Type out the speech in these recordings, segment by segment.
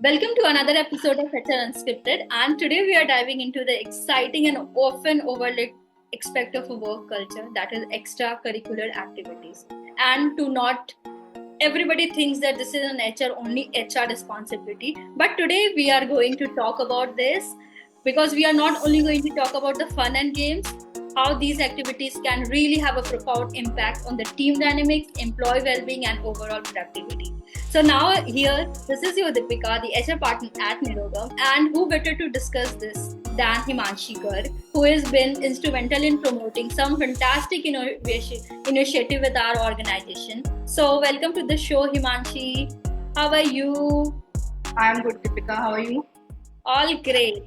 Welcome to another episode of HR Unscripted, and today we are diving into the exciting and often overlooked aspect of a work culture, that is extracurricular activities. And to not everybody thinks that this is an only HR responsibility, but today we are going to talk about this because we are not only going to talk about the fun and games, how these activities can really have a profound impact on the team dynamics, employee well-being, and overall productivity. So now here, this is your Deepika, the HR partner at Nirogam, and who better to discuss this than Himanshi Garg, who has been instrumental in promoting some fantastic initiative with our organization. So welcome to the show, Himanshi. How are you? I'm good, Deepika. How are you? All great.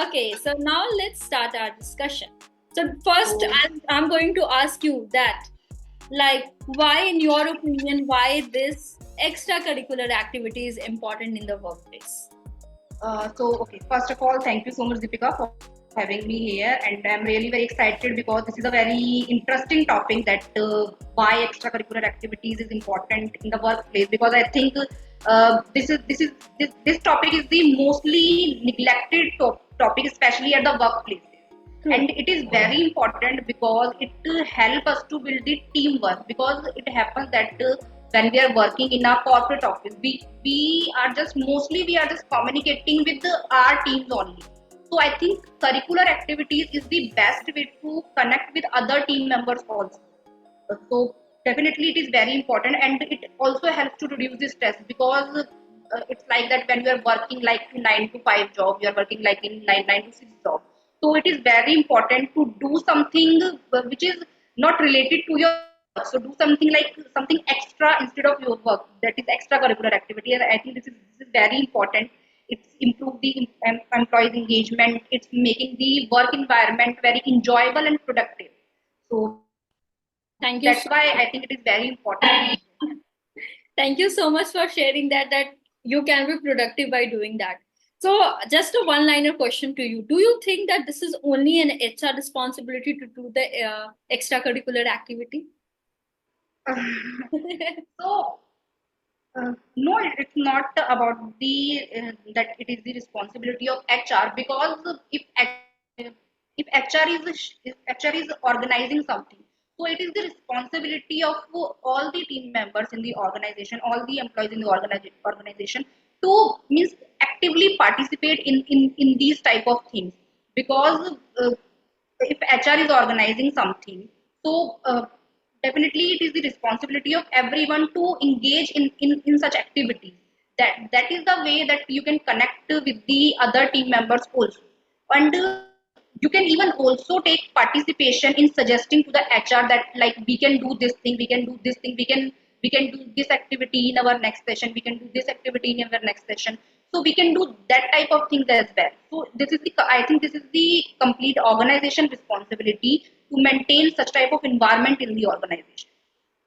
Okay, so now let's start our discussion. So first, I'm going to ask you that, like, why, in your opinion, why this extracurricular activity is important in the workplace? First of all, thank you so much, Deepika, for having me here. And I'm really very excited because this is a very interesting topic that why extracurricular activities is important in the workplace. Because I think this topic is the mostly neglected topic, especially at the workplace. And it is very important because it helps us to build the teamwork, because it happens that when we are working in our corporate office, we are just communicating with our teams only. So I think curricular activities is the best way to connect with other team members also. So definitely it is very important, and it also helps to reduce the stress, because it's like that when you are working like 9 to 5 job, you are working like in 9 to 6 job. So it is very important to do something which is not related to your work. So do something like something extra instead of your work. That is extracurricular activity. And I think this is very important. It's improve the employees engagement. It's making the work environment very enjoyable and productive. So Thank you. That's why I think it is very important. Thank you so much for sharing that you can be productive by doing that. So just a one-liner question to you. Do you think that this is only an HR responsibility to do the extracurricular activity? So no, it's not about the that it is the responsibility of HR, because if HR is organizing something, so it is the responsibility of all the team members in the organization, all the employees in the organization, to means actively participate in these type of things, because if HR is organizing something, so definitely it is the responsibility of everyone to engage in such activities. That is the way that you can connect with the other team members also. And you can even also take participation in suggesting to the HR that, like, we can do this thing, we can do this thing, we can do this activity in our next session, we can do this activity in our next session. So we can do that type of things as well. So I think this is the complete organization responsibility to maintain such type of environment in the organization.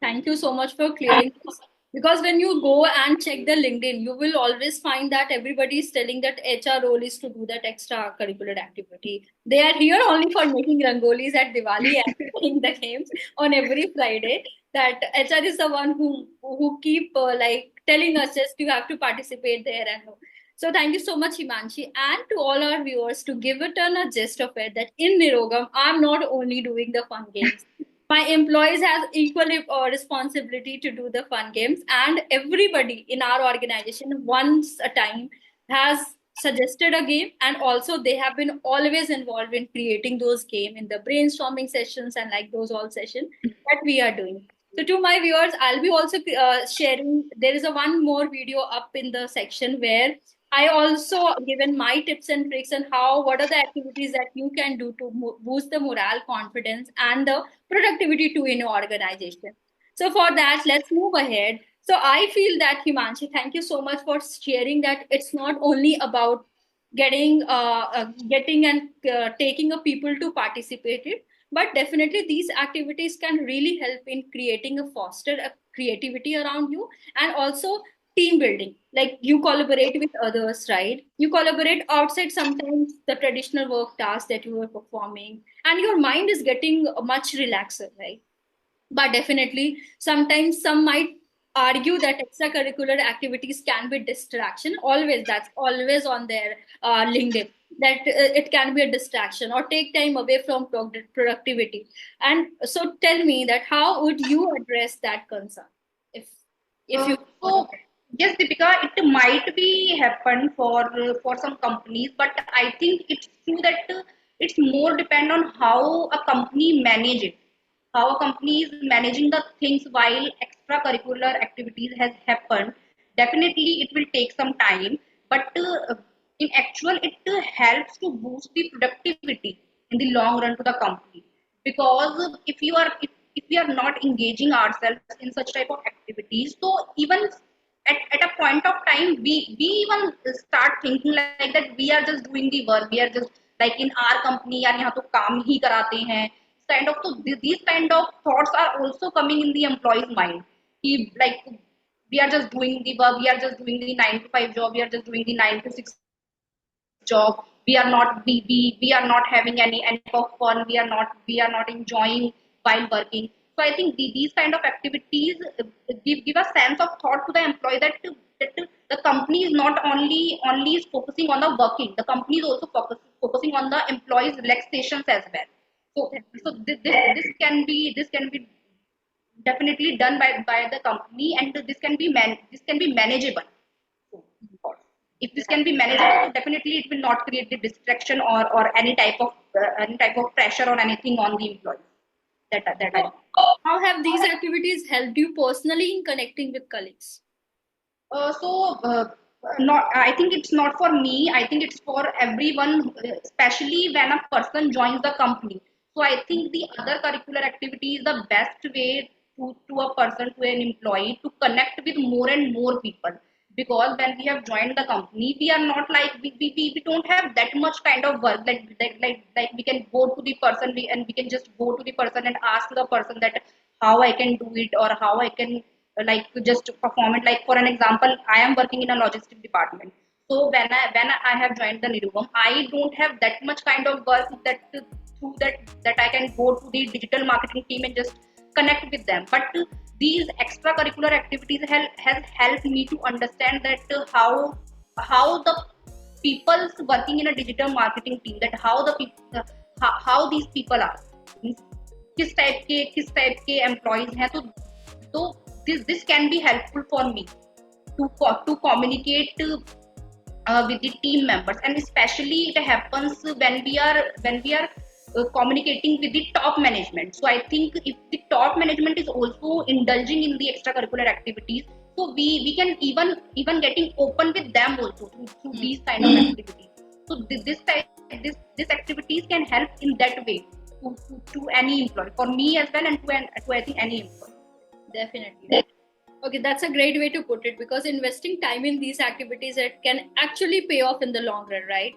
Thank you so much for clearing this. Because when you go and check the LinkedIn, you will always find that everybody is telling that HR role is to do that extracurricular activity. They are here only for making rangolis at Diwali and playing the games on every Friday. That HR is the one who keep like telling us just you have to participate there and no. So thank you so much, Himanshi, and to all our viewers, to give it a gist of it that in Nirogam, I'm not only doing the fun games. My employees have equal responsibility to do the fun games, and everybody in our organization once a time has suggested a game, and also they have been always involved in creating those game in the brainstorming sessions and like those all sessions that we are doing. So to my viewers, I'll be also sharing, there is a one more video up in the section where I also given my tips and tricks on what are the activities that you can do to boost the morale, confidence, and the productivity too in your organization. So for that, let's move ahead. So I feel that, Himanshi, thank you so much for sharing that it's not only about getting and taking a people to participate it, but definitely these activities can really help in creating a foster a creativity around you, and also team building. Like you collaborate with others, right? You collaborate outside sometimes the traditional work tasks that you were performing, and your mind is getting much relaxed, right? But definitely sometimes some might argue that extracurricular activities can be distraction. Always, that's always on their LinkedIn, that it can be a distraction or take time away from productivity. And so tell me that how would you address that concern if you thought of So yes, Deepika, it might be happen for some companies, but I think it's true that it's more depend on how a company manage it, how a company is managing the things while extracurricular activities has happened. Definitely, it will take some time, but in actual, it helps to boost the productivity in the long run to the company. Because if we are not engaging ourselves in such type of activities, so even at a point of time we even start thinking like that we are just doing the work, we are just like in our company यार यहाँ तो काम ही कराते हैं kind of, so these kind of thoughts are also coming in the employee's mind. He like we are just doing the work, we are just doing the 9 to 5 job, we are just doing the 9 to 6 job. We are not we are not having any of fun. We are not enjoying while working. So I think these kind of activities give a sense of thought to the employee that the company is not only is focusing on the working. The company is also focusing on the employees' relaxations as well. So this can be definitely done by the company, and this can be manageable. So, if this can be manageable, so definitely it will not create the distraction or any type of pressure or anything on the employees. That I. how have these activities helped you personally in connecting with colleagues? Not. I think it's not for me. I think it's for everyone, especially when a person joins the company. So I think the other curricular activity is the best way to a person, to an employee, to connect with more and more people. Because when we have joined the company, we are not like we don't have that much kind of work like we can go to the person, and we can just go to the person and ask the person that how I can do it or how I can like just perform it. Like for an example, I am working in a logistic department. So when I have joined the Nirugam, I don't have that much kind of work that through that I can go to the digital marketing team and just connect with them. But these extracurricular activities has helped me to understand that how the people's working in a digital marketing team, that how the people how these people are, किस type के employees हैं, तो this can be helpful for me to communicate with the team members, and especially it happens when we are communicating with the top management. So I think if the top management is also indulging in the extracurricular activities, so we can even getting open with them also through these kind of activities. So this activities can help in that way to any employee, for me as well, and to I think any employee. Definitely. Okay, that's a great way to put it, because investing time in these activities, it can actually pay off in the long run, right?